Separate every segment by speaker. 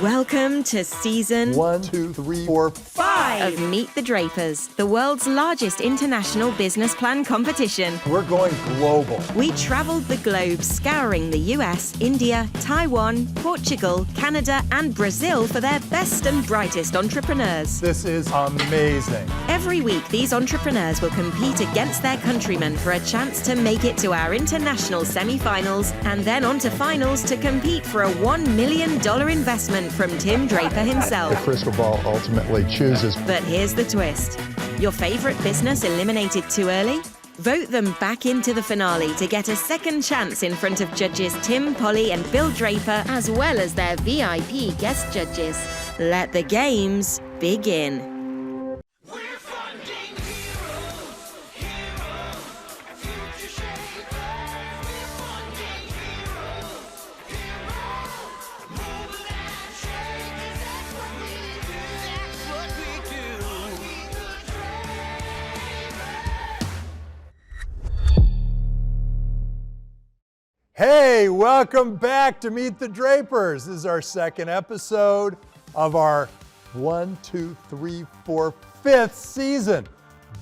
Speaker 1: Welcome to season
Speaker 2: 1, 2, 3, 4,
Speaker 1: 5 of Meet the Drapers, the world's largest international business plan competition.
Speaker 2: We're going global.
Speaker 1: We traveled the globe scouring the US, India, Taiwan, Portugal, Canada, and Brazil for their best and brightest entrepreneurs.
Speaker 2: This is amazing.
Speaker 1: Every week, these entrepreneurs will compete against their countrymen for a chance to make it to our international semi-finals and then on to finals to compete for a $1 million investment from Tim Draper himself.
Speaker 2: The crystal ball ultimately chooses.
Speaker 1: But here's the twist. Your favorite business eliminated too early? Vote them back into the finale to get a second chance in front of judges Tim, Polly, and Bill Draper, as well as their VIP guest judges. Let the games begin.
Speaker 2: Hey, welcome back to Meet the Drapers. This is our second episode of our 1, 2, 3, 4, 5th season.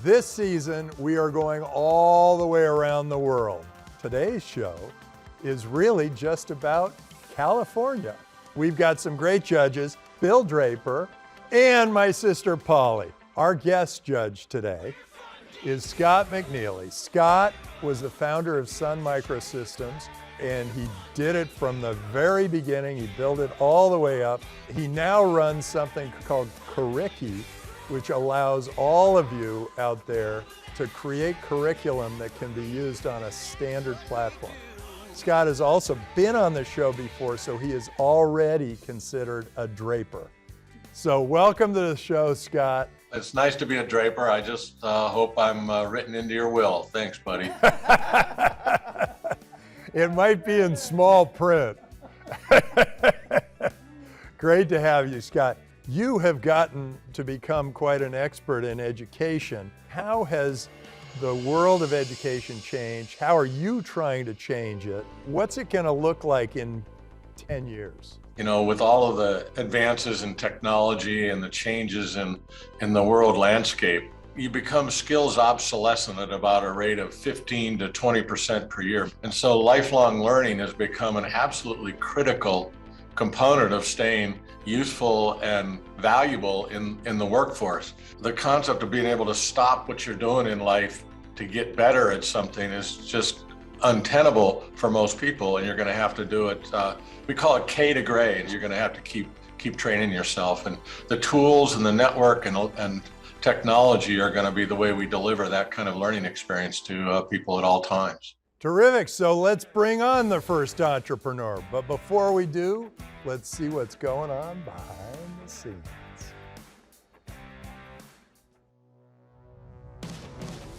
Speaker 2: This season, we are going all the way around the world. Today's show is really just about California. We've got some great judges, Bill Draper and my sister Polly. Our guest judge today is Scott McNealy. Scott was the founder of Sun Microsystems, and he did it from the very beginning. He built it all the way up. He now runs something called Curriki, which allows all of you out there to create curriculum that can be used on a standard platform. Scott has also been on the show before, so he is already considered a Draper. So welcome to the show, Scott.
Speaker 3: It's nice to be a Draper. I just hope I'm written into your will. Thanks, buddy.
Speaker 2: It might be in small print. Great to have you, Scott. You have gotten to become quite an expert in education. How has the world of education changed? How are you trying to change it? What's it going to look like in 10 years?
Speaker 3: You know, with all of the advances in technology and the changes in the world landscape, you become skills obsolescent at about a rate of 15 to 20% per year. And so lifelong learning has become an absolutely critical component of staying useful and valuable in the workforce. The concept of being able to stop what you're doing in life to get better at something is just untenable for most people, and you're going to have to do it. We call it K to grade. You're going to have to keep training yourself, and the tools and the network and technology are going to be the way we deliver that kind of learning experience to people at all times.
Speaker 2: Terrific. So let's bring on the first entrepreneur. But before we do, let's see what's going on behind the scenes.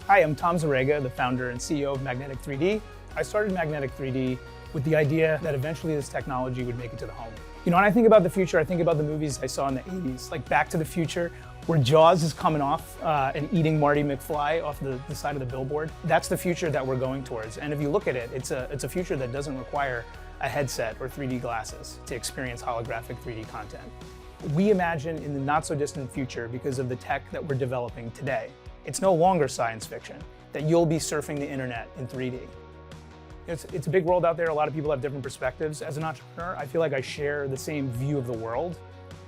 Speaker 4: Hi, I'm Tom Zarega, the founder and CEO of Magnetic 3D. I started Magnetic 3D with the idea that eventually this technology would make it to the home. You know, when I think about the future, I think about the movies I saw in the 80s, like Back to the Future, where Jaws is coming off and eating Marty McFly off the side of the billboard. That's the future that we're going towards. And if you look at it, it's a future that doesn't require a headset or 3D glasses to experience holographic 3D content. We imagine in the not so distant future, because of the tech that we're developing today, it's no longer science fiction, that you'll be surfing the internet in 3D. It's a big world out there. A lot of people have different perspectives. As an entrepreneur, I feel like I share the same view of the world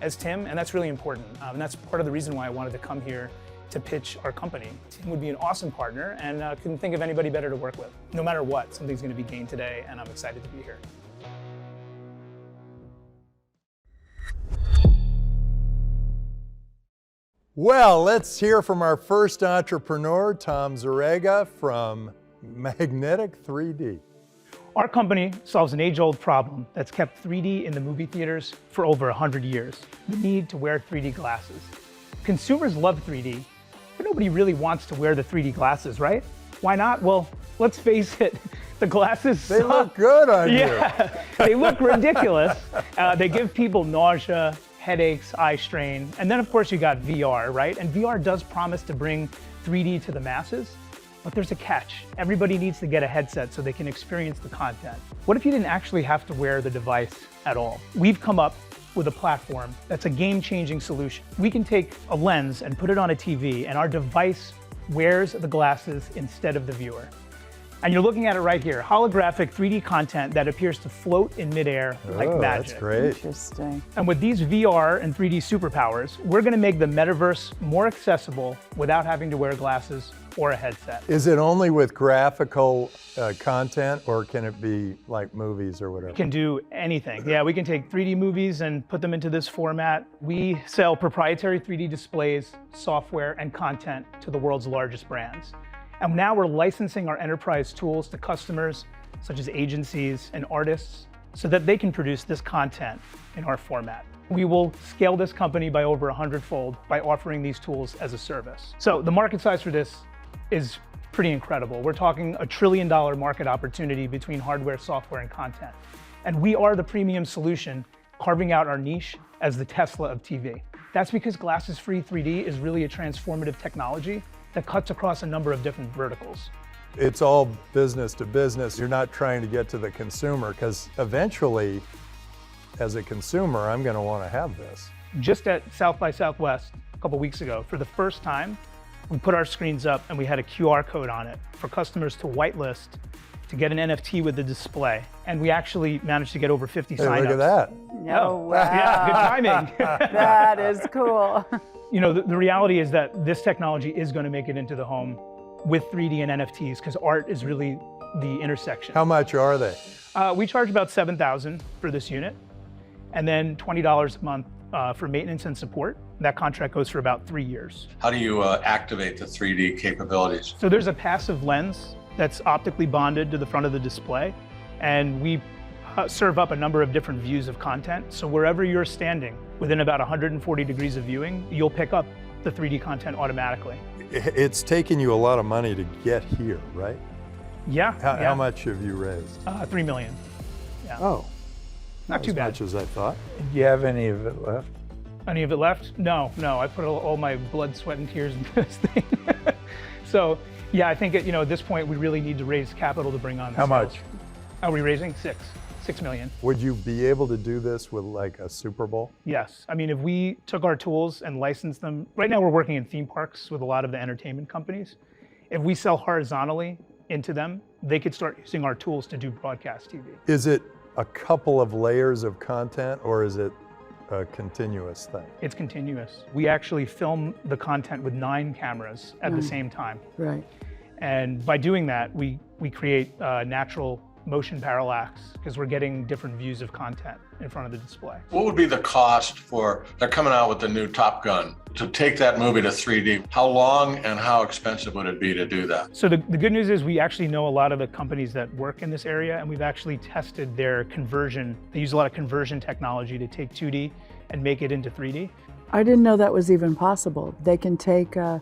Speaker 4: as Tim, and that's really important. And that's part of the reason why I wanted to come here to pitch our company. Tim would be an awesome partner, and couldn't think of anybody better to work with. No matter what, something's going to be gained today, and I'm excited to be here.
Speaker 2: Well, let's hear from our first entrepreneur, Tom Zarega from Magnetic 3D.
Speaker 4: Our company solves an age-old problem that's kept 3D in the movie theaters for over 100 years, the need to wear 3D glasses. Consumers love 3D, but nobody really wants to wear the 3D glasses, right? Why not? Well, let's face it, the glasses
Speaker 2: They
Speaker 4: suck.
Speaker 2: look good on you.
Speaker 4: Yeah, they look ridiculous. They give people nausea, headaches, eye strain, and then of course you got VR, right? And VR does promise to bring 3D to the masses, but there's a catch. Everybody needs to get a headset so they can experience the content. What if you didn't actually have to wear the device at all? We've come up with a platform that's a game-changing solution. We can take a lens and put it on a TV, and our device wears the glasses instead of the viewer. And you're looking at it right here, holographic 3D content that appears to float in midair like magic.
Speaker 2: That's great.
Speaker 5: Interesting.
Speaker 4: And with these VR and 3D superpowers, we're going to make the metaverse more accessible without having to wear glasses or a headset.
Speaker 2: Is it only with graphical content, or can it be like movies or whatever?
Speaker 4: We can do anything. Yeah, we can take 3D movies and put them into this format. We sell proprietary 3D displays, software, and content to the world's largest brands. And now we're licensing our enterprise tools to customers such as agencies and artists so that they can produce this content in our format. We will scale this company by over 100-fold by offering these tools as a service. So the market size for this is pretty incredible. We're talking $1 trillion market opportunity between hardware, software, and content. And we are the premium solution, carving out our niche as the Tesla of TV. That's because glasses-free 3D is really a transformative technology that cuts across a number of different verticals.
Speaker 2: It's all business to business. You're not trying to get to the consumer, because eventually, as a consumer, I'm going to want to have this.
Speaker 4: Just at South by Southwest a couple weeks ago, for the first time, we put our screens up and we had a QR code on it for customers to whitelist to get an NFT with the display. And we actually managed to get over 50 signups.
Speaker 2: Look at that.
Speaker 5: Oh, wow.
Speaker 4: Yeah, good timing.
Speaker 5: That is cool.
Speaker 4: You know, the reality is that this technology is going to make it into the home with 3D and NFTs, because art is really the intersection.
Speaker 2: How much are they?
Speaker 4: We charge about $7,000 for this unit, and then $20 a month for maintenance and support. That contract goes for about 3 years.
Speaker 3: How do you activate the 3D capabilities?
Speaker 4: So there's a passive lens that's optically bonded to the front of the display, and we serve up a number of different views of content. So wherever you're standing, within about 140 degrees of viewing, you'll pick up the 3D content automatically.
Speaker 2: It's taken you a lot of money to get here, right?
Speaker 4: Yeah.
Speaker 2: How much have you raised?
Speaker 4: $3 million. Yeah.
Speaker 2: Oh,
Speaker 4: Not too
Speaker 2: as
Speaker 4: bad.
Speaker 2: much as I thought.
Speaker 6: Do you have any of it left?
Speaker 4: Any of it left? No. I put all my blood, sweat, and tears into this thing. So, yeah, I think at this point we really need to raise capital to bring on.
Speaker 6: How much?
Speaker 4: Are we raising? $6 million.
Speaker 2: Would you be able to do this with like a Super Bowl?
Speaker 4: Yes. I mean, if we took our tools and licensed them, right now we're working in theme parks with a lot of the entertainment companies. If we sell horizontally into them, they could start using our tools to do broadcast TV.
Speaker 2: Is it a couple of layers of content, or is it a continuous thing?
Speaker 4: It's continuous. We actually film the content with 9 cameras at the same time.
Speaker 5: Right.
Speaker 4: And by doing that, we create natural motion parallax, because we're getting different views of content in front of the display.
Speaker 3: What would be the cost for, they're coming out with the new Top Gun, to take that movie to 3D? How long and how expensive would it be to do that?
Speaker 4: So the good news is we actually know a lot of the companies that work in this area, and we've actually tested their conversion. They use a lot of conversion technology to take 2D and make it into 3D.
Speaker 5: I didn't know that was even possible. They can take a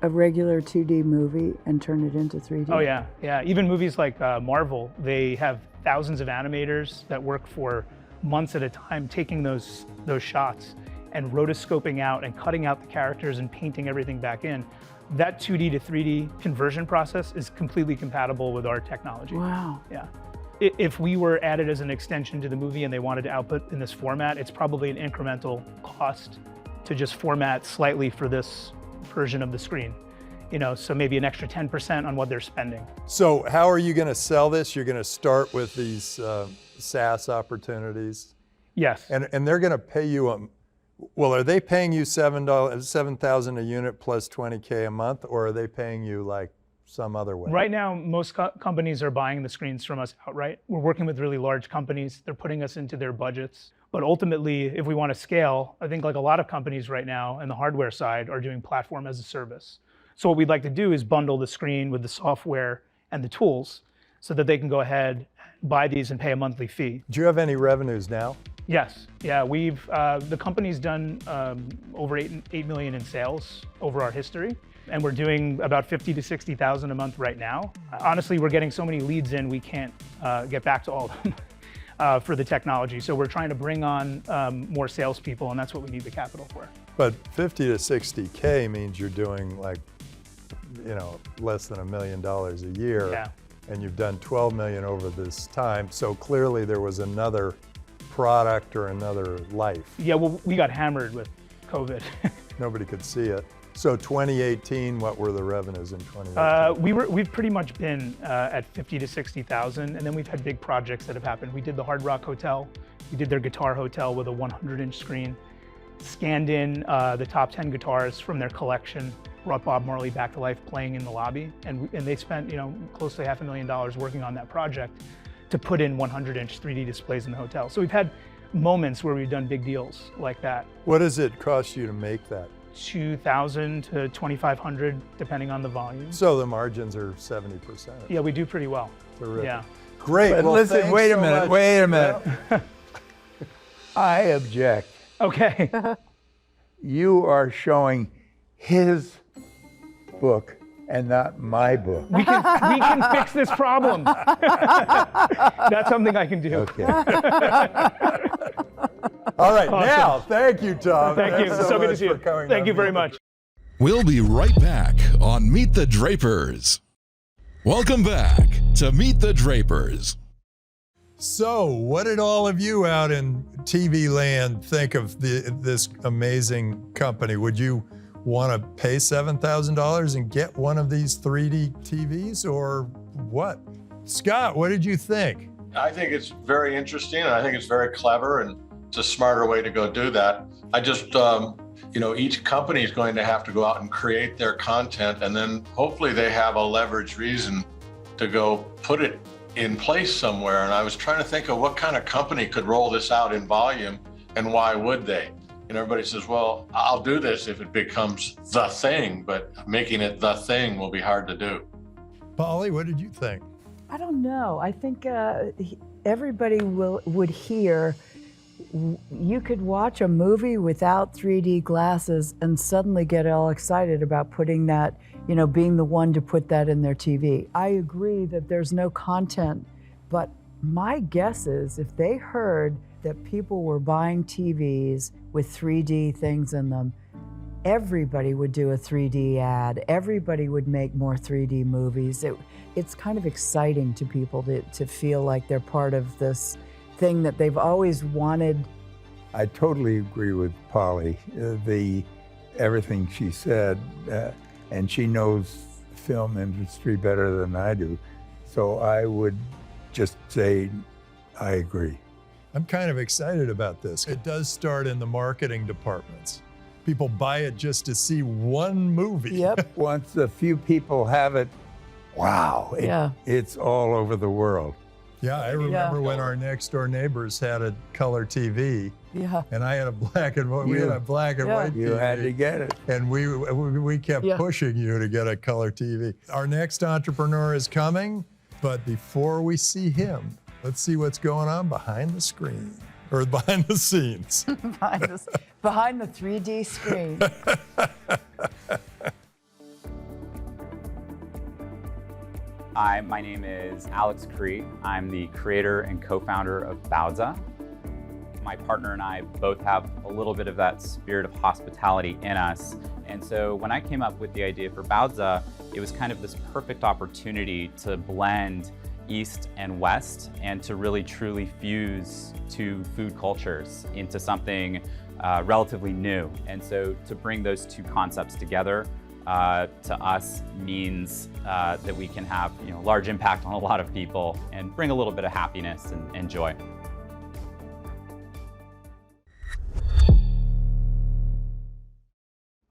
Speaker 5: regular 2D movie and turn it into 3D.
Speaker 4: Oh yeah. Even movies like Marvel, they have thousands of animators that work for months at a time taking those shots and rotoscoping out and cutting out the characters and painting everything back in. That 2D to 3D conversion process is completely compatible with our technology.
Speaker 5: Wow.
Speaker 4: Yeah. If we were added as an extension to the movie and they wanted to output in this format, it's probably an incremental cost to just format slightly for this version of the screen. So maybe an extra 10% on what they're spending.
Speaker 2: So how are you going to sell this? You're going to start with these SaaS opportunities?
Speaker 4: Yes.
Speaker 2: And they're going to pay you, well, are they paying you $7,000 a unit plus $20K a month, or are they paying you like some other way?
Speaker 4: Right now, most companies are buying the screens from us outright. We're working with really large companies. They're putting us into their budgets. But ultimately, if we want to scale, I think like a lot of companies right now on the hardware side are doing platform as a service. So what we'd like to do is bundle the screen with the software and the tools so that they can go ahead, buy these and pay a monthly fee.
Speaker 2: Do you have any revenues now?
Speaker 4: Yes. Yeah, the company's done over 8 million in sales over our history. And we're doing about 50 to 60,000 a month right now. Honestly, we're getting so many leads in, we can't get back to all of them. For the technology. So we're trying to bring on more salespeople, and that's what we need the capital for.
Speaker 2: But 50 to 60K means you're doing like, less than $1 million a year.
Speaker 4: Yeah.
Speaker 2: And you've done 12 million over this time. So clearly there was another product or another life.
Speaker 4: Yeah, well, we got hammered with COVID.
Speaker 2: Nobody could see it. So 2018, what were the revenues in 2018?
Speaker 4: We've pretty much been at 50 to 60,000, and then we've had big projects that have happened. We did the Hard Rock Hotel. We did their guitar hotel with a 100-inch screen, scanned in the top 10 guitars from their collection, brought Bob Marley back to life playing in the lobby, and they spent close to $500,000 working on that project to put in 100-inch 3D displays in the hotel. So we've had moments where we've done big deals like that.
Speaker 2: What does it cost you to make that?
Speaker 4: $2,000 to $2,500, depending on the volume.
Speaker 2: So the margins are 70%.
Speaker 4: Yeah, we do pretty well.
Speaker 2: Terrific.
Speaker 4: Yeah.
Speaker 2: Great.
Speaker 6: But
Speaker 2: well,
Speaker 6: listen,
Speaker 2: thanks
Speaker 6: wait a
Speaker 2: so
Speaker 6: minute,
Speaker 2: much.
Speaker 6: wait a minute. I object.
Speaker 4: Okay.
Speaker 6: You are showing his book and not my book.
Speaker 4: We can fix this problem. That's something I can do.
Speaker 6: Okay.
Speaker 2: All right,
Speaker 4: Awesome.
Speaker 2: now, thank you, Tom.
Speaker 4: Thank you.
Speaker 2: Thanks
Speaker 4: So good to
Speaker 2: much
Speaker 4: see
Speaker 2: for
Speaker 4: you.
Speaker 2: coming
Speaker 4: Thank
Speaker 2: on
Speaker 4: you very
Speaker 2: Meet the
Speaker 4: much.
Speaker 7: We'll be right back on Meet the Drapers. Welcome back to Meet the Drapers.
Speaker 2: So, what did all of you out in TV land think of this amazing company? Would you want to pay $7,000 and get one of these 3D TVs, or what? Scott, what did you think?
Speaker 3: I think it's very interesting, and I think it's very clever, and it's a smarter way to go do that. I just, each company is going to have to go out and create their content, and then hopefully they have a leverage reason to go put it in place somewhere. And I was trying to think of what kind of company could roll this out in volume, and why would they? And everybody says, well, I'll do this if it becomes the thing, but making it the thing will be hard to do.
Speaker 2: Polly, what did you think?
Speaker 5: I don't know. I think everybody would hear, you could watch a movie without 3D glasses and suddenly get all excited about putting that, being the one to put that in their TV. I agree that there's no content, but my guess is if they heard that people were buying TVs with 3D things in them, everybody would do a 3D ad. Everybody would make more 3D movies. It's kind of exciting to people to feel like they're part of this thing that they've always wanted.
Speaker 6: I totally agree with Polly. Everything she said, and she knows the film industry better than I do. So I would just say, I agree.
Speaker 2: I'm kind of excited about this. It does start in the marketing departments. People buy it just to see one movie.
Speaker 5: Yep.
Speaker 6: Once a few people have it, wow, it's all over the world.
Speaker 2: Yeah, I remember when our next door neighbors had a color TV.
Speaker 5: Yeah.
Speaker 2: And I had a black and white. We had a black and white TV.
Speaker 6: You had to get it.
Speaker 2: And we kept pushing you to get a color TV. Our next entrepreneur is coming, but before we see him, let's see what's going on behind the screen, or behind the scenes.
Speaker 5: Behind the 3D screen.
Speaker 8: Hi, my name is Alex Cree. I'm the creator and co-founder of Baozza. My partner and I both have a little bit of that spirit of hospitality in us. And so when I came up with the idea for Baozza, it was kind of this perfect opportunity to blend East and West and to really truly fuse two food cultures into something relatively new. And so to bring those two concepts together to us means that we can have large impact on a lot of people and bring a little bit of happiness and joy.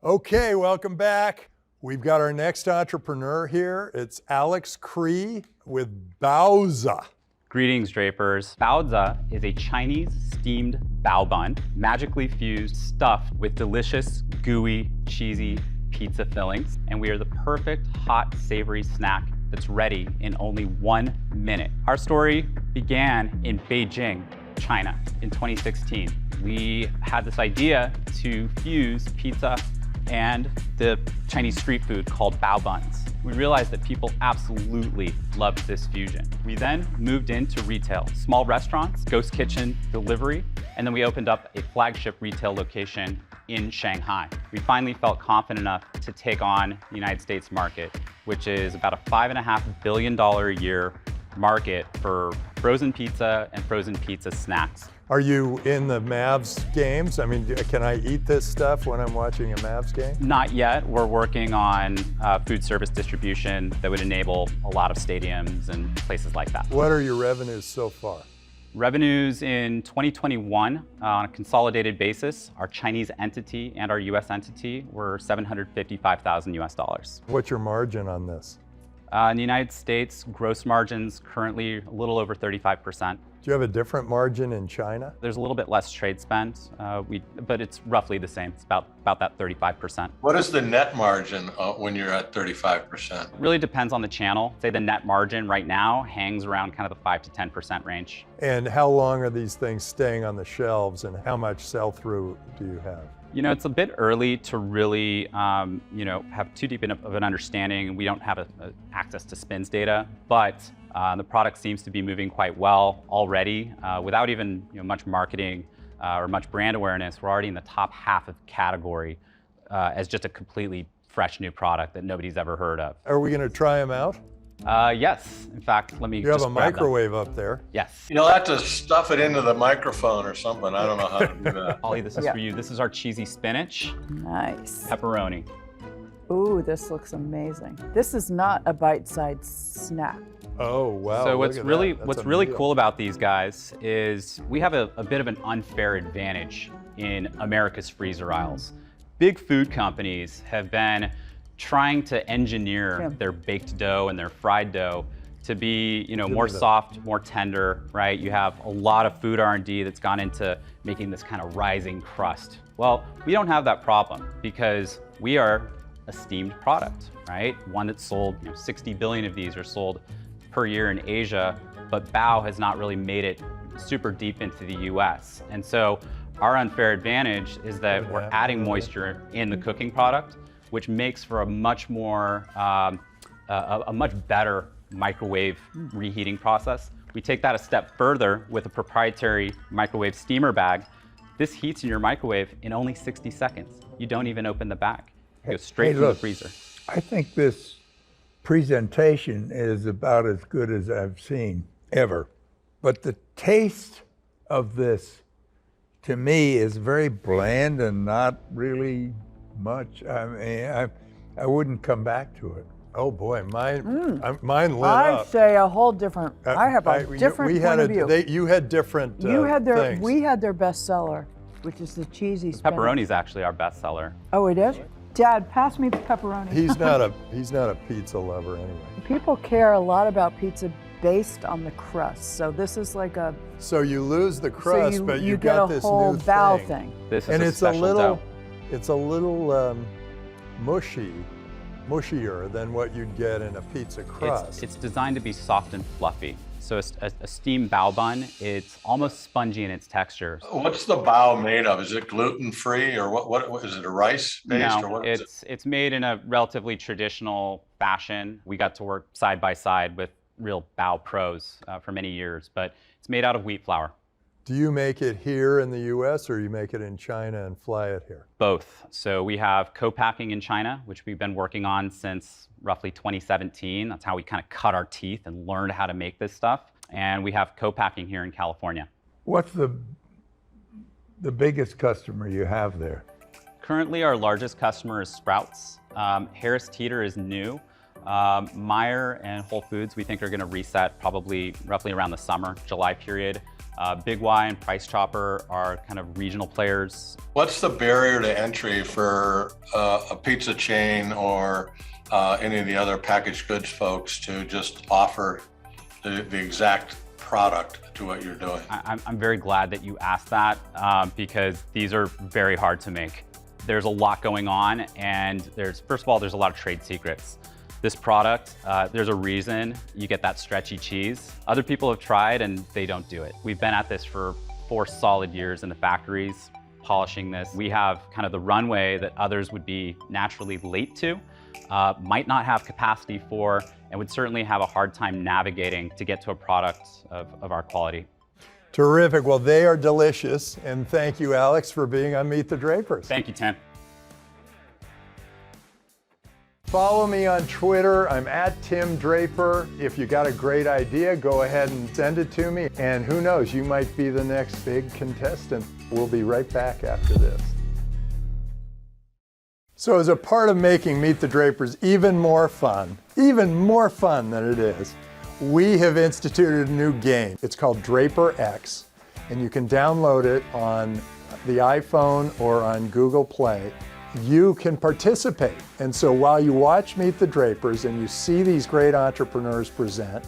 Speaker 2: Okay, welcome back. We've got our next entrepreneur here. It's Alex Cree with Baozza.
Speaker 8: Greetings, Drapers. Baozza is a Chinese steamed bao bun, magically fused, stuffed with delicious, gooey, cheesy pizza fillings. And we are the perfect hot, savory snack that's ready in only 1 minute. Our story began in Beijing, China in 2016. We had this idea to fuse pizza and the Chinese street food called bao buns. We realized that people absolutely loved this fusion. We then moved into retail, small restaurants, ghost kitchen, delivery, and then we opened up a flagship retail location in Shanghai. We finally felt confident enough to take on the United States market, which is about a $5.5 billion a year market for frozen pizza and frozen pizza snacks.
Speaker 2: Are you in the Mavs games? I mean, can I eat this stuff when I'm watching a Mavs game?
Speaker 8: Not yet. We're working on food service distribution that would enable a lot of stadiums and places like that.
Speaker 2: What are your revenues so far?
Speaker 8: Revenues in 2021 on a consolidated basis, our Chinese entity and our US entity were $755,000 US.
Speaker 2: What's your margin on this?
Speaker 8: In the United States, gross margins currently a little over 35%.
Speaker 2: Do you have a different margin in China?
Speaker 8: There's a little bit less trade spend, but it's roughly the same. It's about that 35%.
Speaker 3: What is the net margin when you're at 35%?
Speaker 8: Really depends on the channel. Say the net margin right now hangs around kind of the 5 to 10% range.
Speaker 2: And how long are these things staying on the shelves, and how much sell-through do you have?
Speaker 8: You know, it's a bit early to really, have too deep of an understanding. We don't have access to spins data, but the product seems to be moving quite well already. Without even much marketing or much brand awareness, we're already in the top half of the category as just a completely fresh new product that nobody's ever heard of.
Speaker 2: Are we going to try them out?
Speaker 8: Yes. In fact, let me
Speaker 2: You have
Speaker 8: just
Speaker 2: a
Speaker 8: grab them.
Speaker 2: microwave up there.
Speaker 8: Yes.
Speaker 3: You'll have to stuff it into the microphone or something. I don't know how to do that.
Speaker 8: Ollie, this is for you. This is our cheesy spinach,
Speaker 5: Nice.
Speaker 8: pepperoni.
Speaker 5: Ooh, this looks amazing. This is not a bite-sized snack.
Speaker 2: Oh, wow.
Speaker 8: So
Speaker 2: look
Speaker 8: what's
Speaker 2: at
Speaker 8: really
Speaker 2: that. That's
Speaker 8: what's
Speaker 2: a
Speaker 8: really
Speaker 2: meal.
Speaker 8: cool about these guys is we have a bit of an unfair advantage in America's freezer aisles. Big food companies have been trying to engineer their baked dough and their fried dough to be, more soft, more tender, right? You have a lot of food R&D that's gone into making this kind of rising crust. Well, we don't have that problem because we are a steamed product, right? One that's sold, 60 billion of these are sold per year in Asia, but Bao has not really made it super deep into the US. And so our unfair advantage is that we're adding moisture in the cooking product, which makes for a much more, a much better microwave reheating process. We take that a step further with a proprietary microwave steamer bag. This heats in your microwave in only 60 seconds. You don't even open the bag. It goes straight from the freezer.
Speaker 6: I think this presentation is about as good as I've seen ever. But the taste of this, to me, is very bland and not really much. I mean, I wouldn't come back to it.
Speaker 2: Oh boy, mine lit
Speaker 5: I
Speaker 2: up.
Speaker 5: say a whole different. I have a different point of view.
Speaker 2: You had different
Speaker 5: You had their.
Speaker 2: things.
Speaker 5: We had their bestseller, which is the cheesy spinach.
Speaker 8: Pepperoni is actually our best seller.
Speaker 5: Oh, it is. Dad, pass me the pepperoni.
Speaker 2: He's not a pizza lover anyway.
Speaker 5: People care a lot about pizza based on the crust. So this is like a.
Speaker 2: So you lose the crust,
Speaker 5: so
Speaker 2: but you
Speaker 5: get
Speaker 2: got
Speaker 5: a
Speaker 2: this
Speaker 5: whole
Speaker 2: new
Speaker 5: Bao
Speaker 2: thing.
Speaker 8: This is
Speaker 2: And
Speaker 8: a
Speaker 2: it's a
Speaker 8: special
Speaker 2: little,
Speaker 8: dough.
Speaker 2: it's a little mushier than what you'd get in a pizza crust.
Speaker 8: It's designed to be soft and fluffy. So a steamed bao bun, it's almost spongy in its texture.
Speaker 3: What's the bao made of? Is it gluten-free or what is it, a rice based or
Speaker 8: No,
Speaker 3: what is it?
Speaker 8: it's made in a relatively traditional fashion. We got to work side by side with real bao pros for many years, but it's made out of wheat flour.
Speaker 2: Do you make it here in the US or you make it in China and fly it here?
Speaker 8: Both. So we have co-packing in China, which we've been working on since roughly 2017. That's how we kind of cut our teeth and learned how to make this stuff. And we have co-packing here in California.
Speaker 6: What's the biggest customer you have there?
Speaker 8: Currently, our largest customer is Sprouts. Harris Teeter is new. Meijer and Whole Foods, we think, are going to reset probably roughly around the summer, July period. Big Y and Price Chopper are kind of regional players.
Speaker 3: What's the barrier to entry for a pizza chain or any of the other packaged goods folks to just offer the exact product to what you're doing?
Speaker 8: I'm very glad that you asked that because these are very hard to make. There's a lot going on, and first of all, there's a lot of trade secrets. This product, there's a reason you get that stretchy cheese. Other people have tried and they don't do it. We've been at this for 4 solid years in the factories, polishing this. We have kind of the runway that others would be naturally late to, might not have capacity for, and would certainly have a hard time navigating to get to a product of our quality.
Speaker 2: Terrific. Well, they are delicious. And thank you, Alex, for being on Meet the Drapers.
Speaker 8: Thank you, Tim.
Speaker 2: Follow me on Twitter. I'm at Tim Draper. If you got a great idea, go ahead and send it to me. And who knows, you might be the next big contestant. We'll be right back after this. So as a part of making Meet the Drapers even more fun than it is, we have instituted a new game. It's called Draper X, and you can download it on the iPhone or on Google Play. You can participate. And so while you watch Meet the Drapers and you see these great entrepreneurs present,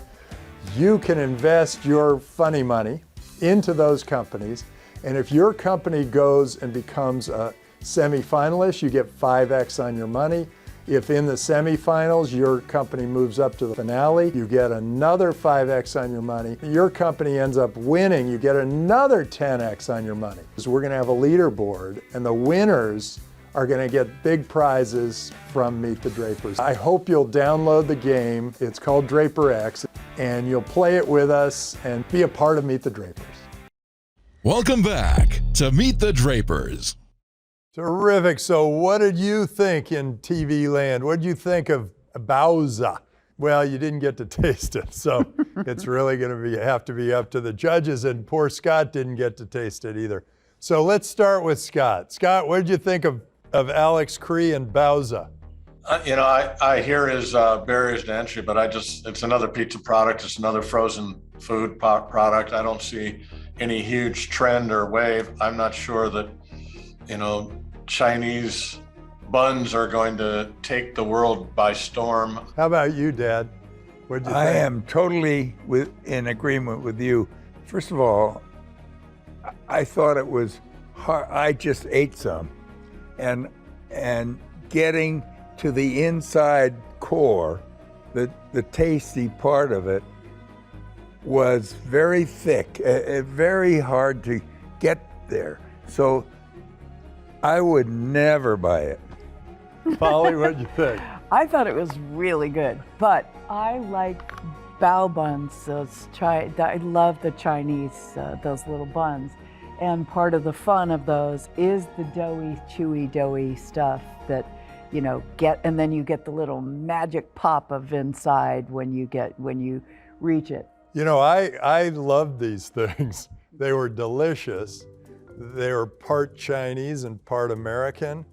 Speaker 2: you can invest your funny money into those companies. And if your company goes and becomes a semifinalist, you get 5x on your money. If in the semifinals, your company moves up to the finale, you get another 5x on your money. Your company ends up winning, you get another 10x on your money. So we're gonna have a leaderboard, and the winners are going to get big prizes from Meet the Drapers. I hope you'll download the game. It's called Draper X, and you'll play it with us and be a part of Meet the Drapers.
Speaker 7: Welcome back to Meet the Drapers.
Speaker 2: Terrific. So what did you think in TV land? What did you think of Baozza? Well, you didn't get to taste it, so it's really going to have to be up to the judges, and poor Scott didn't get to taste it either. So let's start with Scott. Scott, what did you think of Alex Cree and Baozza?
Speaker 3: I hear his barriers to entry, but it's another pizza product. It's another frozen food product. I don't see any huge trend or wave. I'm not sure that, Chinese buns are going to take the world by storm.
Speaker 2: How about you, Dad? What'd you think?
Speaker 6: I am totally in agreement with you. First of all, I thought it was hard. I just ate some. And getting to the inside core, the tasty part of it, was very thick, very hard to get there. So I would never buy it.
Speaker 2: Polly, what'd you think?
Speaker 5: I thought it was really good, but I like bao buns. I love the Chinese, those little buns. And part of the fun of those is the chewy stuff that, and then you get the little magic pop of inside when you reach it.
Speaker 2: I loved these things. They were delicious. They were part Chinese and part American.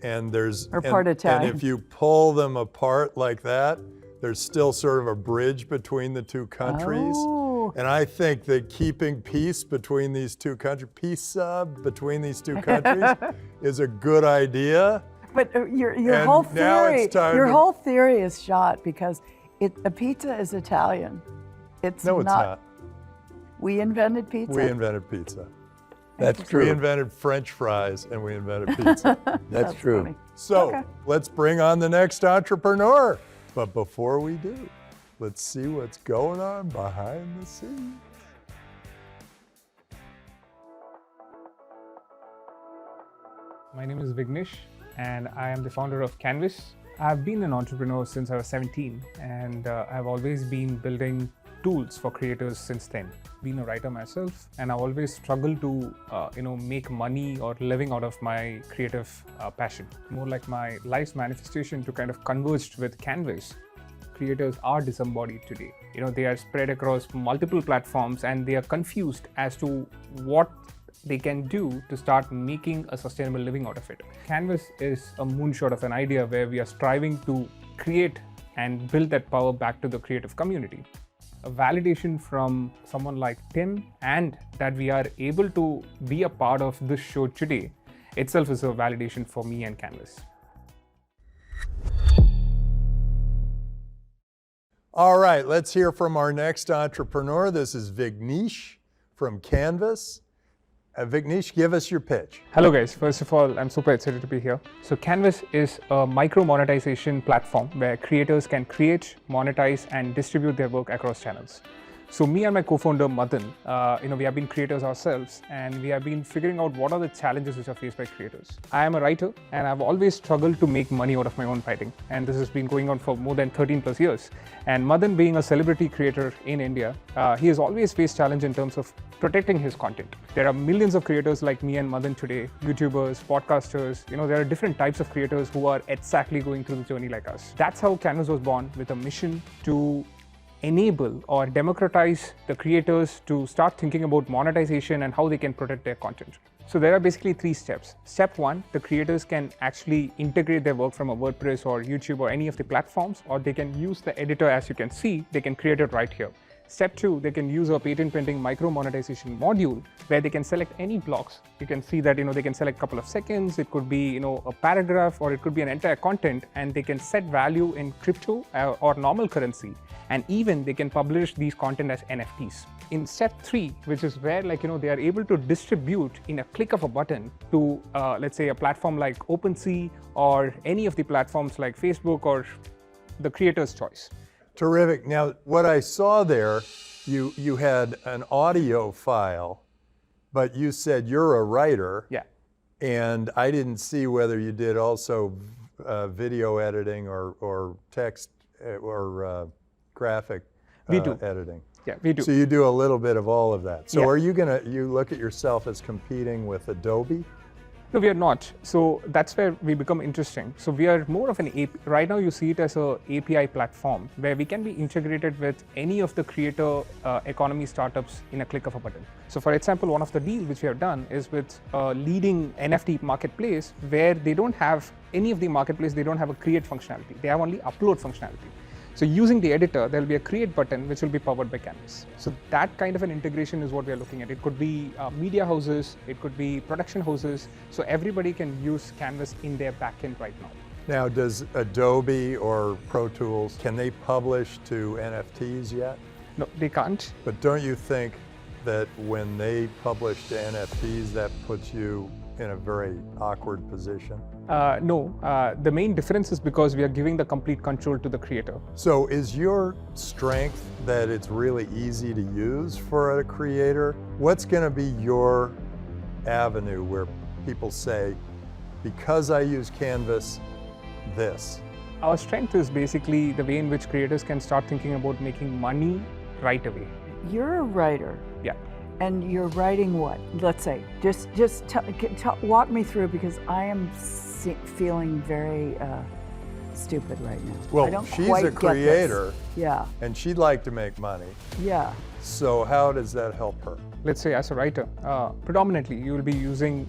Speaker 2: And
Speaker 5: part Italian.
Speaker 2: And if you pull them apart like that, there's still sort of a bridge between the two countries.
Speaker 5: Oh.
Speaker 2: And I think that keeping peace between these two countries, is a good idea.
Speaker 5: But your whole theory is shot because a pizza is Italian. It's not. We invented pizza.
Speaker 2: We invented pizza.
Speaker 6: That's true.
Speaker 2: We invented French fries and we invented pizza.
Speaker 6: That's true.
Speaker 5: Funny.
Speaker 2: So let's bring on the next entrepreneur. But before we do, let's see what's going on behind the scenes.
Speaker 9: My name is Vignesh, and I am the founder of Canvas. I've been an entrepreneur since I was 17, and I've always been building tools for creators since then. Been a writer myself, and I've always struggled to make money or living out of my creative passion. More like my life's manifestation to kind of converged with Canvas. Creators are disembodied today. They are spread across multiple platforms, and they are confused as to what they can do to start making a sustainable living out of it. Canvas is a moonshot of an idea where we are striving to create and build that power back to the creative community. A validation from someone like Tim, and that we are able to be a part of this show today itself is a validation for me and Canvas.
Speaker 2: All right, let's hear from our next entrepreneur. This is Vignesh from Canvas. Vignesh, give us your pitch.
Speaker 9: Hello guys, first of all, I'm super excited to be here. So Canvas is a micro-monetization platform where creators can create, monetize, and distribute their work across channels. So me and my co-founder Madan, we have been creators ourselves, and we have been figuring out what are the challenges which are faced by creators. I am a writer, and I've always struggled to make money out of my own writing, and this has been going on for more than 13 plus years. And Madan, being a celebrity creator in India, he has always faced challenge in terms of protecting his content. There are millions of creators like me and Madan today, YouTubers, podcasters, there are different types of creators who are exactly going through the journey like us. That's how Canvas was born, with a mission to enable or democratize the creators to start thinking about monetization and how they can protect their content. So there are basically 3 steps. Step 1, the creators can actually integrate their work from a WordPress or YouTube or any of the platforms, or they can use the editor. As you can see, they can create it right here. Step 2, they can use a patent pending micro-monetization module where they can select any blocks. You can see that they can select a couple of seconds, it could be a paragraph, or it could be an entire content, and they can set value in crypto or normal currency, and even they can publish these content as NFTs. In step 3, which is where they are able to distribute in a click of a button to let's say a platform like OpenSea or any of the platforms like Facebook or the creator's choice.
Speaker 2: Terrific. Now, what I saw there, you had an audio file, but you said you're a writer.
Speaker 9: Yeah.
Speaker 2: And I didn't see whether you did also video editing or text or graphic editing.
Speaker 9: Yeah, we do.
Speaker 2: So you do a little bit of all of that. So
Speaker 9: Yeah.
Speaker 2: are you look at yourself as competing with Adobe?
Speaker 9: No, we are not. So that's where we become interesting. So we are more of an right now you see it as a API platform where we can be integrated with any of the creator economy startups in a click of a button. So for example, one of the deals which we have done is with a leading NFT marketplace where they don't have any of the marketplace, they don't have a create functionality. They have only upload functionality. So using the editor, there'll be a create button which will be powered by Canvas. So that kind of an integration is what we are looking at. It could be media houses, it could be production houses. So everybody can use Canvas in their backend right now.
Speaker 2: Now, does Adobe or Pro Tools, can they publish to NFTs yet?
Speaker 9: No, they can't.
Speaker 2: But don't you think that when they publish to NFTs, that puts you in a very awkward position?
Speaker 9: No, the main difference is because we are giving the complete control to the creator.
Speaker 2: So is your strength that it's really easy to use for a creator? What's going to be your avenue where people say, because I use Canvas, this?
Speaker 9: Our strength is basically the way in which creators can start thinking about making money right away.
Speaker 5: You're a writer.
Speaker 9: Yeah.
Speaker 5: And you're writing what? Let's say, just walk me through, because I am feeling very stupid right now.
Speaker 2: Well,
Speaker 5: I don't
Speaker 2: she's
Speaker 5: quite
Speaker 2: a creator.
Speaker 5: Get this. Yeah.
Speaker 2: And she'd like to make money.
Speaker 5: Yeah.
Speaker 2: So how does that help her?
Speaker 9: Let's say as a writer, predominantly you will be using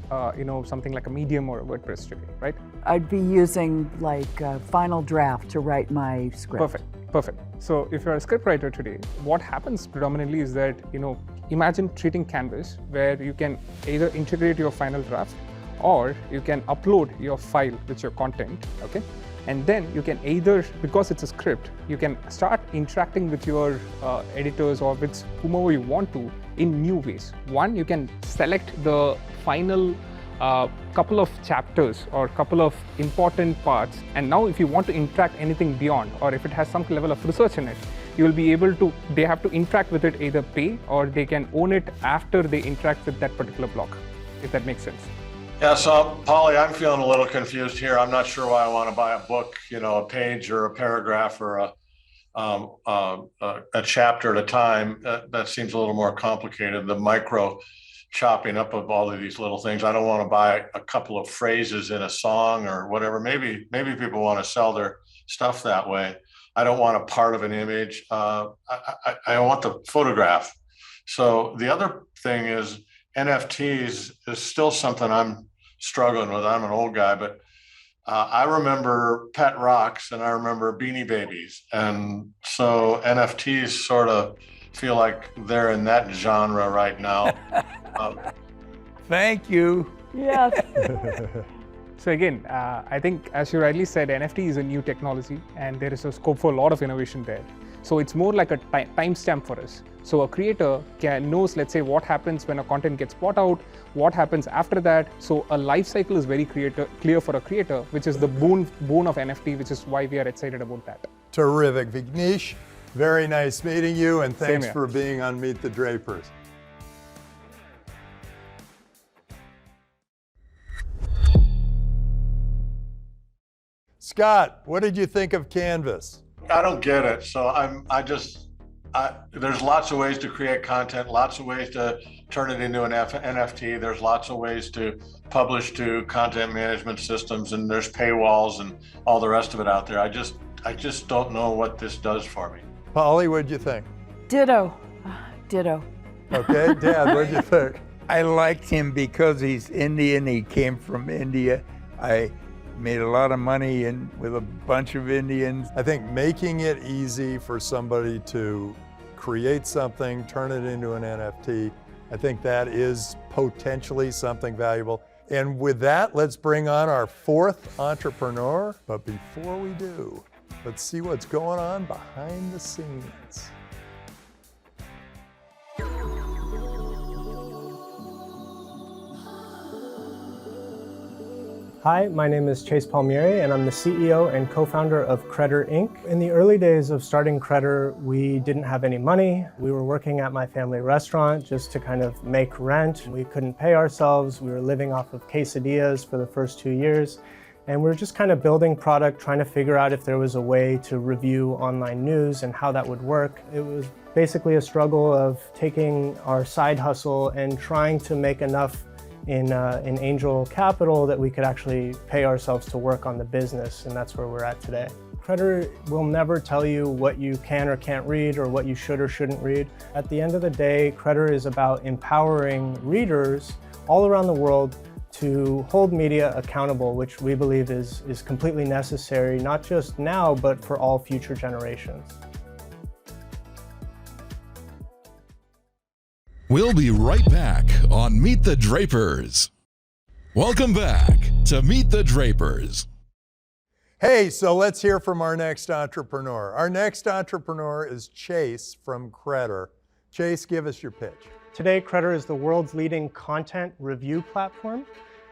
Speaker 9: something like a Medium or a WordPress today, right?
Speaker 5: I'd be using like Final Draft to write my script.
Speaker 9: Perfect. So if you're a script writer today, what happens predominantly is that, imagine treating Canvas where you can either integrate your final draft or you can upload your file with your content, okay? And then you can either, because it's a script, you can start interacting with your editors or with whomever you want to in new ways. One, you can select the final couple of chapters or couple of important parts, and now if you want to interact anything beyond, or if it has some level of research in it, you will be able to, they have to interact with it, either pay or they can own it after they interact with that particular block, if that makes sense.
Speaker 3: Yeah, so Polly, I'm feeling a little confused here. I'm not sure why I want to buy a book, a page or a paragraph or a chapter at a time. That seems a little more complicated. The micro chopping up of all of these little things. I don't want to buy a couple of phrases in a song or whatever. Maybe people want to sell their stuff that way. I don't want a part of an image. I want the photograph. So the other thing is NFTs is still something I'm struggling with. I'm an old guy, but I remember pet rocks and I remember Beanie Babies. And so NFTs sort of feel like they're in that genre right now.
Speaker 6: Thank you.
Speaker 5: Yes.
Speaker 9: So again, I think as you rightly said, NFT is a new technology and there is a scope for a lot of innovation there. So it's more like a timestamp for us. So a creator knows, let's say, what happens when a content gets bought out, what happens after that. So a life cycle is very clear for a creator, which is the boon of NFT, which is why we are excited about that.
Speaker 2: Terrific. Vignesh, Very nice meeting you, and
Speaker 9: Same
Speaker 2: thanks
Speaker 9: here.
Speaker 2: for being on Meet the Drapers. Scott, what did you think of Canvas?
Speaker 3: I don't get it. So there's lots of ways to create content, lots of ways to turn it into an NFT. There's lots of ways to publish to content management systems, and there's paywalls and all the rest of it out there. I just don't know what this does for me.
Speaker 2: Polly, what'd you think?
Speaker 5: Ditto. Ditto.
Speaker 2: Okay, Dad, what'd you think?
Speaker 6: I liked him because he's Indian. He came from India. I made a lot of money with a bunch of Indians.
Speaker 2: I think making it easy for somebody to create something, turn it into an NFT, I think that is potentially something valuable. And with that, let's bring on our fourth entrepreneur. But before we do, let's see what's going on behind the scenes.
Speaker 10: Hi, my name is Chase Palmieri, and I'm the CEO and co-founder of Credder, Inc. In the early days of starting Credder, we didn't have any money. We were working at my family restaurant just to kind of make rent. We couldn't pay ourselves. We were living off of quesadillas for the first 2 years. And we were just kind of building product, trying to figure out if there was a way to review online news and how that would work. It was basically a struggle of taking our side hustle and trying to make enough in angel capital that we could actually pay ourselves to work on the business, and that's where we're at today. Credder will never tell you what you can or can't read or what you should or shouldn't read. At the end of the day, Credder is about empowering readers all around the world to hold media accountable, which we believe is completely necessary, not just now, but for all future generations.
Speaker 7: We'll be right back on Meet the Drapers. Welcome back to Meet the Drapers.
Speaker 2: Hey, so let's hear from our next entrepreneur. Our next entrepreneur is Chase from Credder. Chase, give us your pitch.
Speaker 10: Today, Credder is the world's leading content review platform,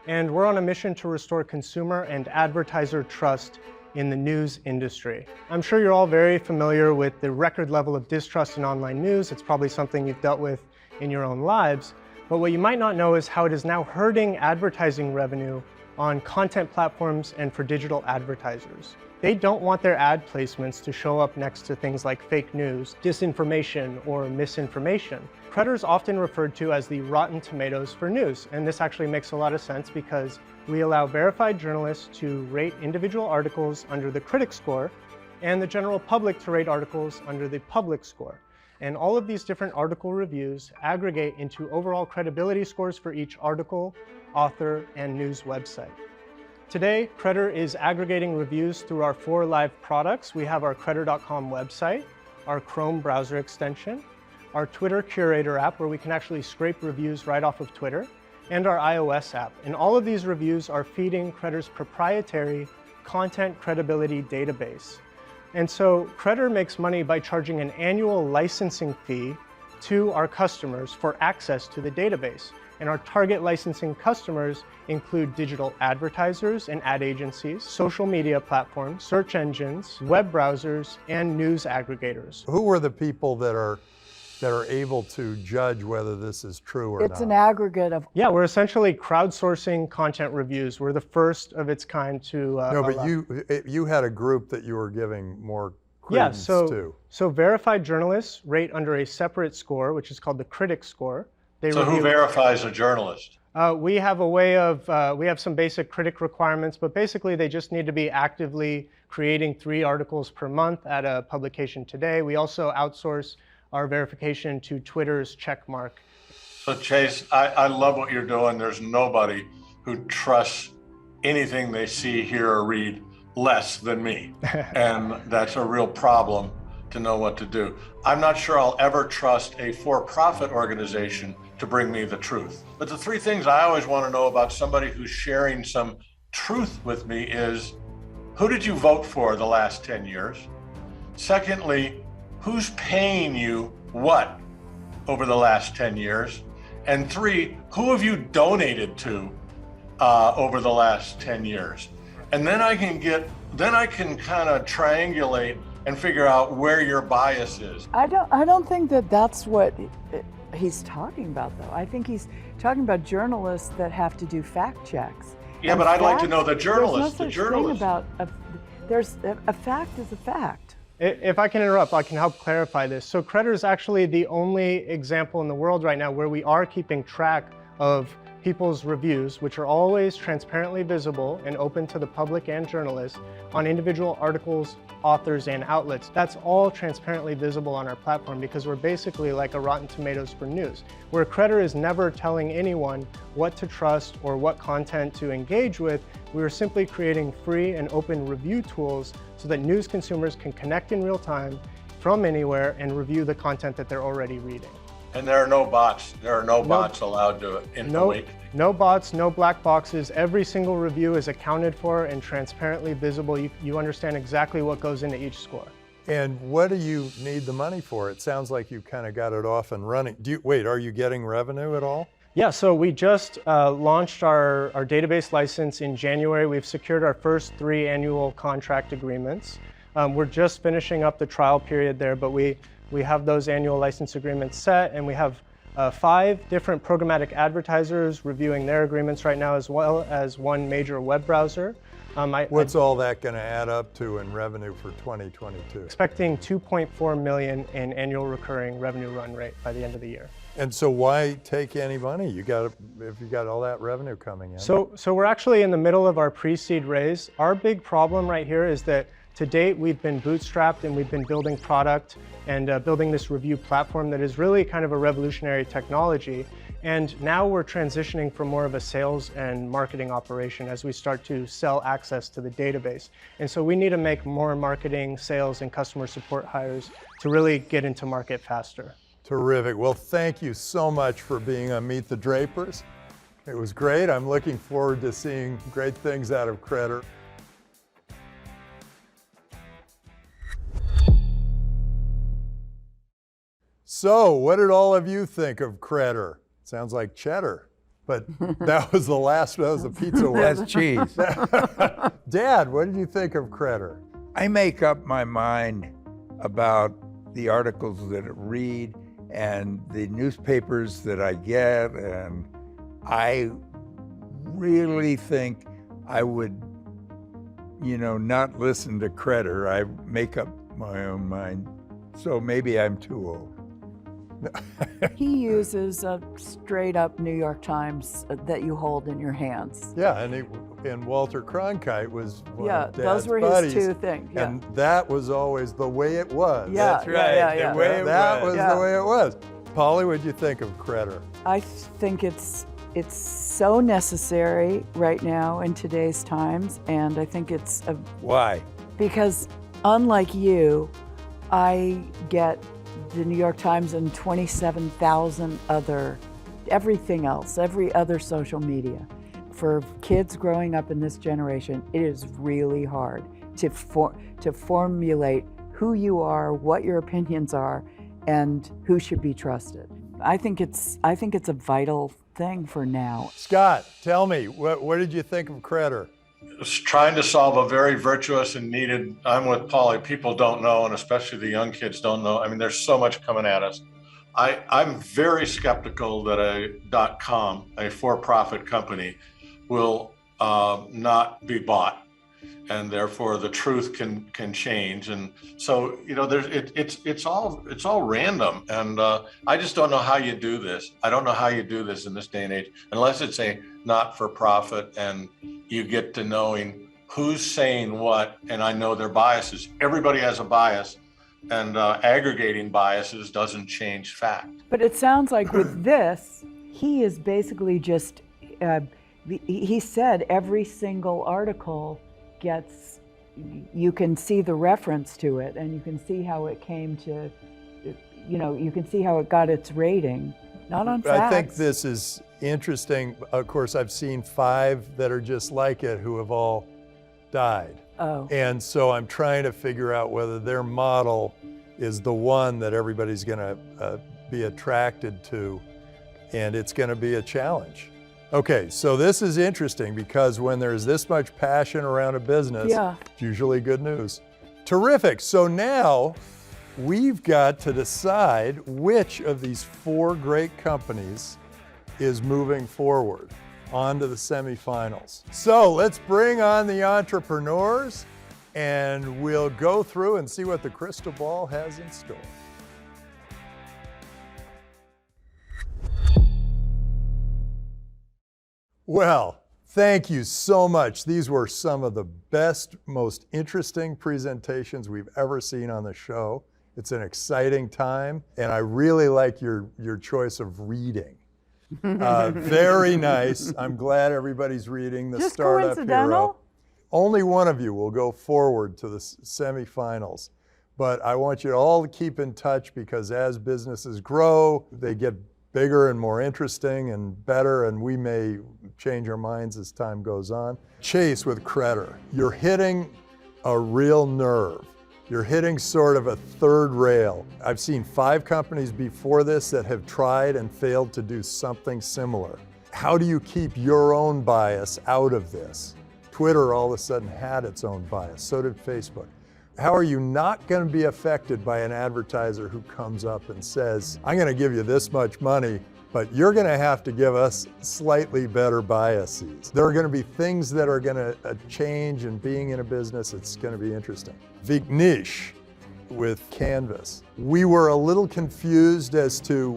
Speaker 10: and we're on a mission to restore consumer and advertiser trust in the news industry. I'm sure you're all very familiar with the record level of distrust in online news. It's probably something you've dealt with in your own lives, but what you might not know is how it is now hurting advertising revenue on content platforms and for digital advertisers. They don't want their ad placements to show up next to things like fake news, disinformation, or misinformation. Credder is often referred to as the Rotten Tomatoes for news, and this actually makes a lot of sense because we allow verified journalists to rate individual articles under the critic score and the general public to rate articles under the public score. And all of these different article reviews aggregate into overall credibility scores for each article, author, and news website. Today, Credder is aggregating reviews through our 4 live products. We have our Credder.com website, our Chrome browser extension, our Twitter Curator app where we can actually scrape reviews right off of Twitter, and our iOS app. And all of these reviews are feeding Credder's proprietary content credibility database. And so Credder makes money by charging an annual licensing fee to our customers for access to the database. And our target licensing customers include digital advertisers and ad agencies, social media platforms, search engines, web browsers, and news aggregators.
Speaker 2: Who are the people that are able to judge whether this is true or not?
Speaker 5: It's an aggregate of.
Speaker 10: Yeah, we're essentially crowdsourcing content reviews. We're the first of its kind to.
Speaker 2: No, but you had a group that you were giving more credence to.
Speaker 10: So verified journalists rate under a separate score, which is called the critic score.
Speaker 3: So who verifies a journalist?
Speaker 10: We have a way of, we have some basic critic requirements, but basically they just need to be actively creating 3 articles per month at a publication today. We also outsource our verification to Twitter's checkmark.
Speaker 3: So Chase, I love what you're doing. There's nobody who trusts anything they see, hear, or read less than me. And that's a real problem to know what to do. I'm not sure I'll ever trust a for-profit organization to bring me the truth. But the 3 things I always want to know about somebody who's sharing some truth with me is, who did you vote for the last 10 years? Secondly, who's paying you what over the last 10 years? And 3, who have you donated to over the last 10 years? And then I can kind of triangulate and figure out where your bias is.
Speaker 5: I don't think that that's what he's talking about, though. I think he's talking about journalists that have to do fact checks.
Speaker 3: Yeah,
Speaker 5: and
Speaker 3: but I'd like to
Speaker 5: facts-
Speaker 3: know the journalist.
Speaker 5: There's no such thing about there's a fact is a fact.
Speaker 10: If I can interrupt, I can help clarify this. So Credder is actually the only example in the world right now where we are keeping track of people's reviews, which are always transparently visible and open to the public and journalists on individual articles, authors, and outlets. That's all transparently visible on our platform because we're basically like a Rotten Tomatoes for news, where Credder is never telling anyone what to trust or what content to engage with. We are simply creating free and open review tools so that news consumers can connect in real time from anywhere and review the content that they're already reading.
Speaker 3: And there are no bots. There are no bots allowed to awaken.
Speaker 10: No bots, no black boxes. Every single review is accounted for and transparently visible. You understand exactly what goes into each score.
Speaker 2: And what do you need the money for? It sounds like you kind of got it off and running. Wait, are you getting revenue at all?
Speaker 10: Yeah, so we just launched our database license in January. We've secured our first 3 annual contract agreements. We're just finishing up the trial period there, but we have those annual license agreements set, and we have 5 different programmatic advertisers reviewing their agreements right now, as well as 1 major web browser.
Speaker 2: What's all that going to add up to in revenue for 2022?
Speaker 10: Expecting $2.4 million in annual recurring revenue run rate by the end of the year.
Speaker 2: And so why take any money? If you got all that revenue coming in.
Speaker 10: So we're actually in the middle of our pre-seed raise. Our big problem right here is that to date, we've been bootstrapped and we've been building product and building this review platform that is really kind of a revolutionary technology. And now we're transitioning from more of a sales and marketing operation as we start to sell access to the database. And so we need to make more marketing, sales, and customer support hires to really get into market faster.
Speaker 2: Terrific. Well, thank you so much for being on Meet the Drapers. It was great. I'm looking forward to seeing great things out of Credder. So, what did all of you think of Credder? Sounds like cheddar, but that was the pizza one.
Speaker 6: That's cheese.
Speaker 2: Dad, what did you think of Credder?
Speaker 6: I make up my mind about the articles that I read and the newspapers that I get, and I really think I would, not listen to Credder. I make up my own mind, so maybe I'm too old.
Speaker 5: He uses a straight up New York Times that you hold in your hands.
Speaker 2: Yeah, and Walter Cronkite was one of Dad's
Speaker 5: those were
Speaker 2: buddies,
Speaker 5: his 2 things. Yeah.
Speaker 2: And that was always the way it was.
Speaker 5: Yeah,
Speaker 6: That's right.
Speaker 5: yeah.
Speaker 6: The way it
Speaker 2: That
Speaker 6: was.
Speaker 2: was the way it was. Polly, what did you think of Credder?
Speaker 5: I think it's so necessary right now in today's times, and I think
Speaker 6: Why?
Speaker 5: because unlike you, I get the New York Times and 27,000 everything else, every other social media. For kids growing up in this generation, it is really hard to formulate who you are, what your opinions are, and who should be trusted. I think it's a vital thing for now.
Speaker 2: Scott, tell me, what did you think of Credder?
Speaker 3: It's trying to solve a very virtuous and needed, I'm with Polly, people don't know, and especially the young kids don't know. I mean, there's so much coming at us. I'm very skeptical that a .com, a for-profit company, will not be bought, and therefore the truth can change. And so, it's all random, and I just don't know how you do this. I don't know how you do this in this day and age, unless it's a not-for-profit and you get to knowing who's saying what, and I know their biases. Everybody has a bias, and aggregating biases doesn't change fact.
Speaker 5: But it sounds like with this, he is basically just, he said every single article gets, you can see the reference to it, and you can see how it came to, you can see how it got its rating, not on facts.
Speaker 2: I think this is interesting. Of course, I've seen 5 that are just like it who have all died.
Speaker 5: Oh.
Speaker 2: And so I'm trying to figure out whether their model is the one that everybody's going to be attracted to, and it's going to be a challenge. Okay, so this is interesting because when there's this much passion around a business,
Speaker 5: Yeah.
Speaker 2: it's usually good news. Terrific. So now we've got to decide which of these 4 great companies is moving forward onto the semifinals. So let's bring on the entrepreneurs and we'll go through and see what the crystal ball has in store. Well, thank you so much. These were some of the best, most interesting presentations we've ever seen on the show. It's an exciting time, and I really like your choice of reading. Very nice. I'm glad everybody's reading the
Speaker 5: Just
Speaker 2: Startup
Speaker 5: coincidental?
Speaker 2: Hero. Only one of you will go forward to the semifinals, but I want you all to keep in touch because as businesses grow, they get bigger and more interesting and better, and we may change our minds as time goes on. Chase with Credder, you're hitting a real nerve. You're hitting sort of a third rail. I've seen 5 companies before this that have tried and failed to do something similar. How do you keep your own bias out of this? Twitter all of a sudden had its own bias, so did Facebook. How are you not going to be affected by an advertiser who comes up and says, I'm going to give you this much money, but you're going to have to give us slightly better biases. There are going to be things that are going to change, and being in a business, it's going to be interesting. Vignesh with Canvas. We were a little confused as to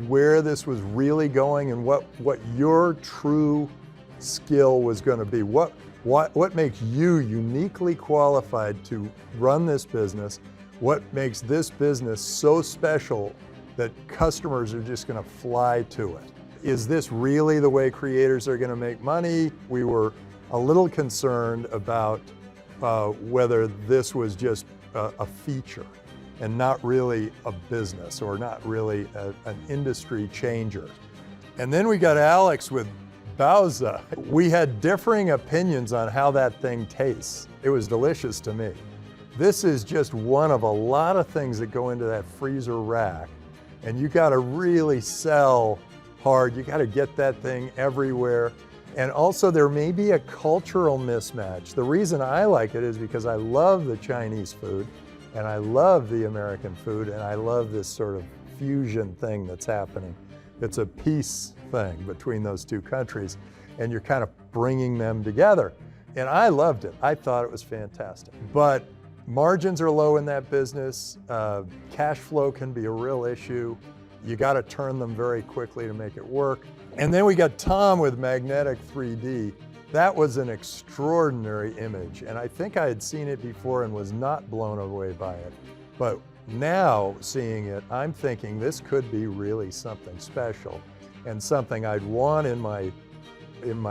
Speaker 2: where this was really going and what your true skill was going to be. What makes you uniquely qualified to run this business? What makes this business so special that customers are just going to fly to it? Is this really the way creators are going to make money? We were a little concerned about whether this was just a feature and not really a business or not really an industry changer. And then we got Alex with Baozza. We had differing opinions on how that thing tastes. It was delicious to me. This is just one of a lot of things that go into that freezer rack, and you got to really sell hard. You got to get that thing everywhere. And also there may be a cultural mismatch. The reason I like it is because I love the Chinese food and I love the American food and I love this sort of fusion thing that's happening. It's a peace thing between those 2 countries, and you're kind of bringing them together. And I loved it. I thought it was fantastic. But margins are low in that business. Cash flow can be a real issue. You got to turn them very quickly to make it work. And then we got Tom with Magnetic 3D. That was an extraordinary image, and I think I had seen it before and was not blown away by it. But now seeing it, I'm thinking this could be really something special and something I'd want in my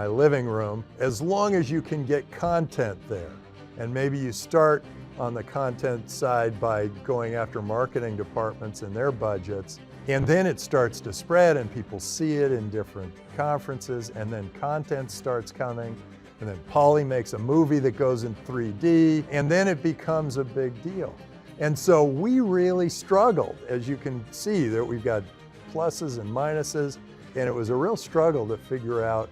Speaker 2: living room, as long as you can get content there. And maybe you start on the content side by going after marketing departments and their budgets, and then it starts to spread and people see it in different conferences, and then content starts coming, and then Polly makes a movie that goes in 3D, and then it becomes a big deal. And so we really struggled, as you can see, that we've got pluses and minuses, and it was a real struggle to figure out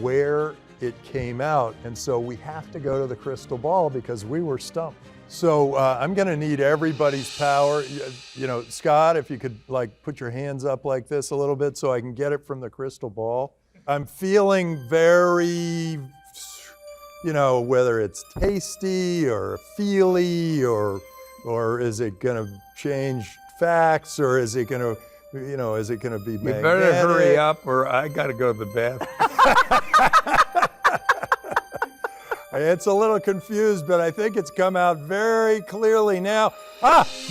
Speaker 2: where it came out. And so we have to go to the crystal ball because we were stumped. So I'm going to need everybody's power. You know, Scott, if you could like put your hands up like this a little bit so I can get it from the crystal ball. I'm feeling very, you know, whether it's tasty or feely or is it going to change facts, or is it going to, you know, is it going to be magnetic?
Speaker 6: You better hurry up or I got to go to the bathroom.
Speaker 2: It's a little confused, but I think it's come out very clearly now.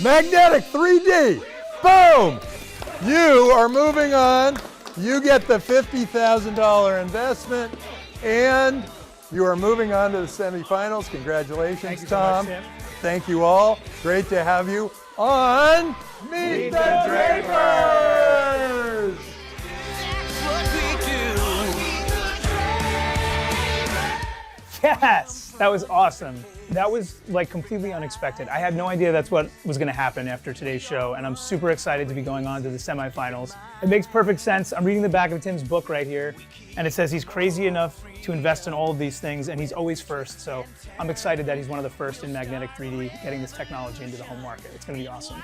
Speaker 2: Magnetic 3D, boom! You are moving on. You get the $50,000 investment, and you are moving on to the semifinals. Congratulations,
Speaker 4: Thank you
Speaker 2: Tom.
Speaker 4: so much, Tim.
Speaker 2: Thank you all. Great to have you on Meet the Drapers!
Speaker 4: Yes! That was awesome. That was like completely unexpected. I had no idea that's what was going to happen after today's show, and I'm super excited to be going on to the semifinals. It makes perfect sense. I'm reading the back of Tim's book right here, and it says he's crazy enough to invest in all of these things, and he's always first. So I'm excited that he's one of the first in magnetic 3D getting this technology into the home market. It's going to be awesome.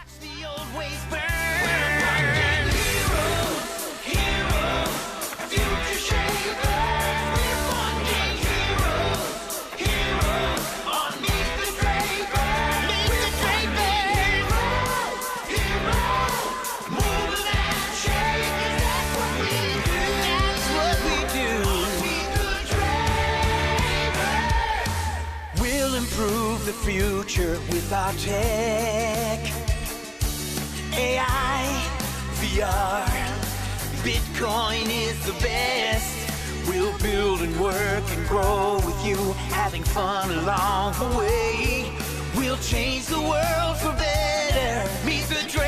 Speaker 11: Improve the future with our tech. AI, VR, Bitcoin is the best. We'll build and work and grow with you, having fun along the way. We'll change the world for better. Meet the Drapers.